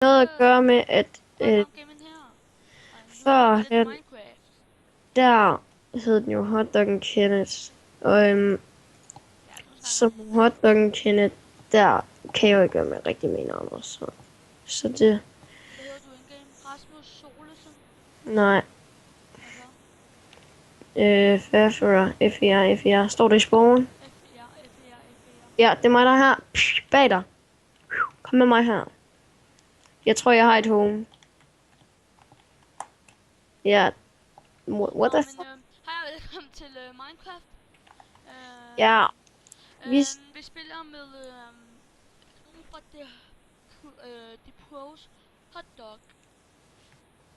noget at gøre med, at førhen, der hed den jo Hotdoggen Kenneth. Og som Hotdoggen Kenneth, der kan jeg jo ikke gøre med rigtig mine andre. Så det... Hvad hedder du in-game? Rasmus Solesen? Nej. FER. Står det i sporen? FER. Ja, det er mig, der er her. Bag dig. Kom med mig her. Jeg tror, jeg har et home. Ja. What the fuck? Hej og velkommen til Minecraft. Ja. Vi spiller med nogen fra The Pros Hotdog.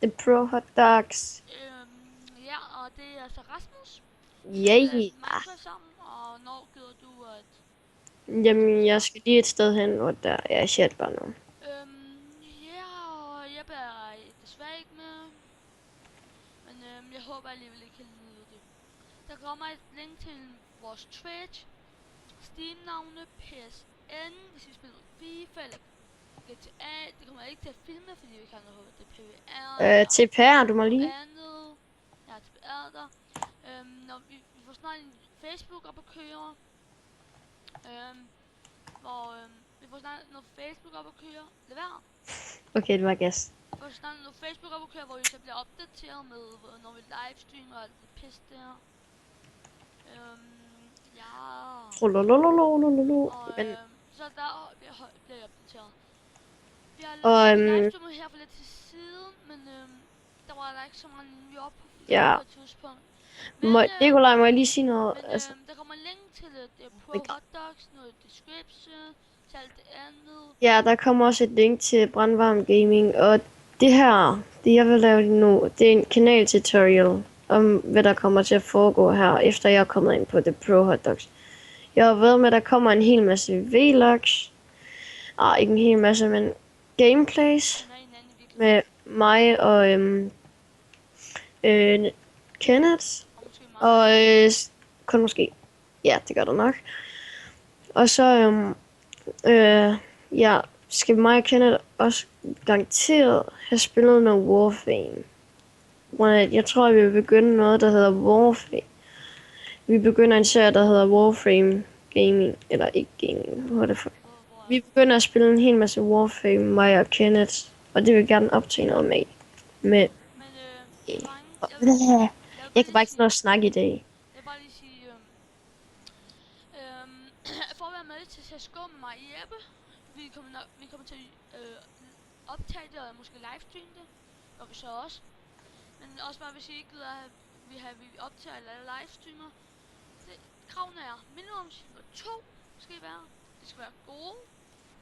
The Pro Hot Dogs. Ja, og det er så Rasmus. Yeah. Minecraft sammen, og når gider du at... Jamen, jeg skal lige et sted hen, hvor der er chat bare nu. Ja, og jeg er desværre ikke med. Men jeg håber alligevel ikke kan lide det. Der kommer et link til vores Twitch, Steam-navne, PSN, hvis vi spiller FIFA eller GTA. Det kommer ikke til at filme, fordi vi kan noget det PVR. TPR, du må lige. Andet. Ja, TPR der. Når vi får snart en Facebook op at køre. Vi får snart noget Facebook op at køre. Lad være. Okay, det var gas. Vi får snart noget Facebook op at køre, hvor vi så bliver opdateret med, når vi livestreamer og alt det pis der. Ja. Og så der bliver jeg opdateret. Vi har livestreamet her for lidt til siden, men der var der ikke så mange nye op på et tidspunkt. Nikolaj, må jeg lige sige noget? Men der kommer link til det Pro Hotdogs, noget description, til alt det andet. Ja, der kommer også et link til Brandvarm Gaming, og det her, det jeg vil lave nu, det er en kanal-tutorial om, hvad der kommer til at foregå her, efter jeg er kommet ind på The Pro Hotdogs. Jeg har været med, at der kommer en hel masse vlogs, ikke en hel masse, men gameplays med mig og Kenneth, og kun måske, ja, det gør der nok. Og så ja, skal mig og Kenneth også garanteret have spillet noget Warframe. Jeg tror, vi vil begynde noget, der hedder Warframe. Vi begynder en serie, der hedder Warframe Gaming, eller ikke gaming, hvad er det for? Vi begynder at spille en hel masse Warframe, mig og Kenneth, og det vil gerne optage noget med. Jeg kan bare ikke nå at snakke i dag. Jeg vil bare lige sige, for at være med til CSGO med mig i Jeppe, vi kommer til at optage det og måske livestreame det, og vi så også. Men også bare hvis I ikke gider at vi optager eller livestreamer. Kravene er minimum 2 skal I være. Det skal være gode,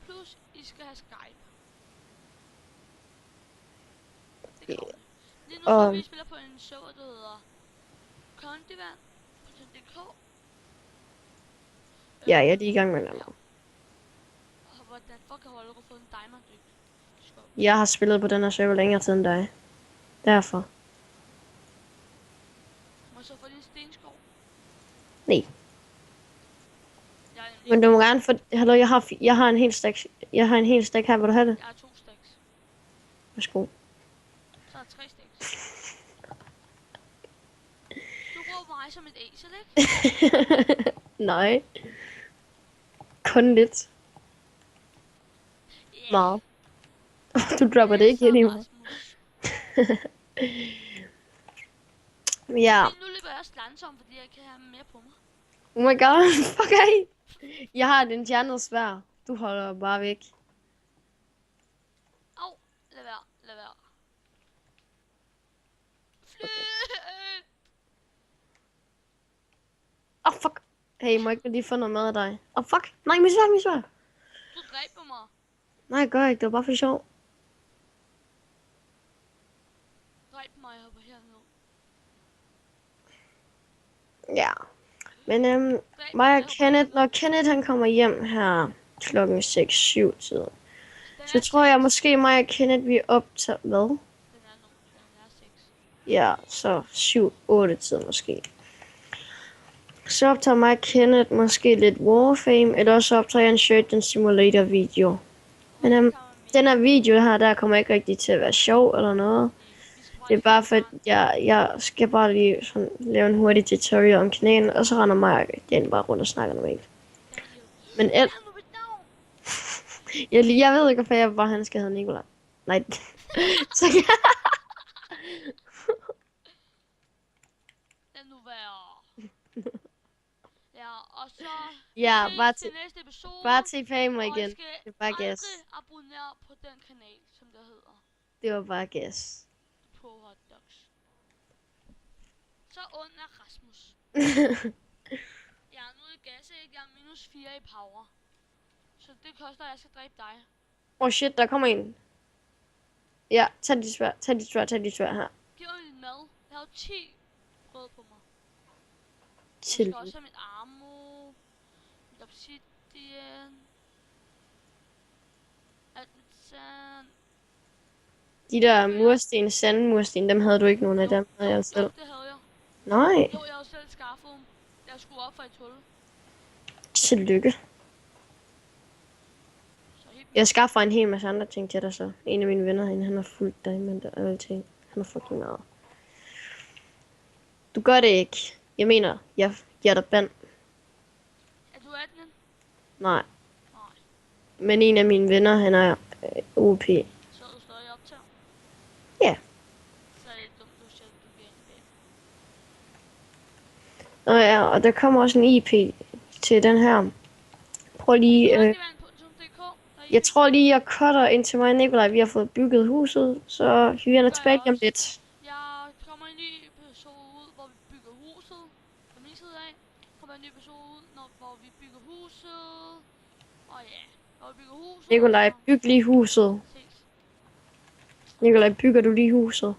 plus I skal have Skype. Det er kravene. Lige nu så vi spiller på en server, der hedder Condivan.dk. Ja, jeg er lige i gang med det. Hvordan fuck har du fået en diamond? Jeg har spillet på den her server længere tid end dig. Derfor. Må jeg så få din stenskov? Nej. Men du må gerne få... Hallo, jeg har en hel stack. Jeg har en hel stack her, vil du have det? Jeg har 2 stacks. Værsgo. Så er der 3 stacks. Du råber mig som et æsel, ikke? Nej. Kun lidt. Yeah. Meget. Du dropper det ikke ind i mig. Ja. Nu løber jeg også langsomt, fordi jeg kan have mere på mig. Oh my god, fuck af. Jeg har den stjernet svær. Du holder bare væk. Au, lad være. Flyt! Oh fuck. Hey, må jeg ikke lige få noget mad af dig? Oh fuck. Nej, min svær. Du dræber mig. Nej, jeg gør ikke. Det var bare for sjov. Dræb mig, jeg hopper herned. Ja. Men mig og Kenneth, når Kenneth han kommer hjem her klokken 6-7 tid, så tror jeg måske mig og Kenneth vi optager, hvad? Den er 6. Ja, så 7-8 tid måske. Så optager mig og Kenneth måske lidt Warframe, eller så optager jeg en Surgeon Simulator video. Men Den her video her, der kommer ikke rigtig til at være sjov eller noget. Vi skal Det er bare for, at jeg skal bare lige sådan lave en hurtig tutorial om kanalen, og så render mig den bare rundt og snakker normalt. Men Hvad nu mit navn? jeg ved ikke, hvorfor jeg bare han skal hedde Nikolaj. Nej. Så Lad nu være. Ja, og så ja, ses bare til til, næste episode. bare til mig Og I igen. skal Det er bare aldrig gas. abonnere på den kanal, som der hedder Det var bare gas. på Hotdogs. Så under Rasmus. Ja, nu er det gas, ikke? Jeg er -4 i power. Så det koster, at jeg skal dræbe dig. Oh shit, der kommer en. Ja, tag dit svær her. Giv mig lidt mad. Jeg har jo 10 brød på mig. Jeg Til. skal også have mit ammo. Mit obsidian. Alt mit sand. De der mursten, sandmursten, dem havde du ikke nogen af dem, havde jeg selv. Jo, det havde jeg. Nej, Jo, jeg havde selv skaffet dem. Jeg skulle op for et hul. tillykke. Så helt Jeg skaffer en hel masse andre ting til dig så. En af mine venner herinde, han har fulgt dig med og alle ting. Han har fucking meget. Du gør det ikke. Jeg mener, jeg giver dig band. Er du 18? Nej. Nej. Men en af mine venner, han er OP. Så er du stadig optager? Ja. Så er det dumt, du siger, at du bliver en band. Og ja, og der kommer også en IP til den her. Prøv lige... Jeg tror lige, jeg cutter ind til mig og Nikolaj. Vi har fået bygget huset, så vi vender tilbage om lidt. Jeg kommer en ny episode ud, hvor vi bygger huset. Fra min side af. Kommer en ny episode ud, hvor vi bygger huset. Og ja, hvor vi bygger huset. Nikolaj, byg lige huset. Ses. Nikolaj, bygger du lige huset?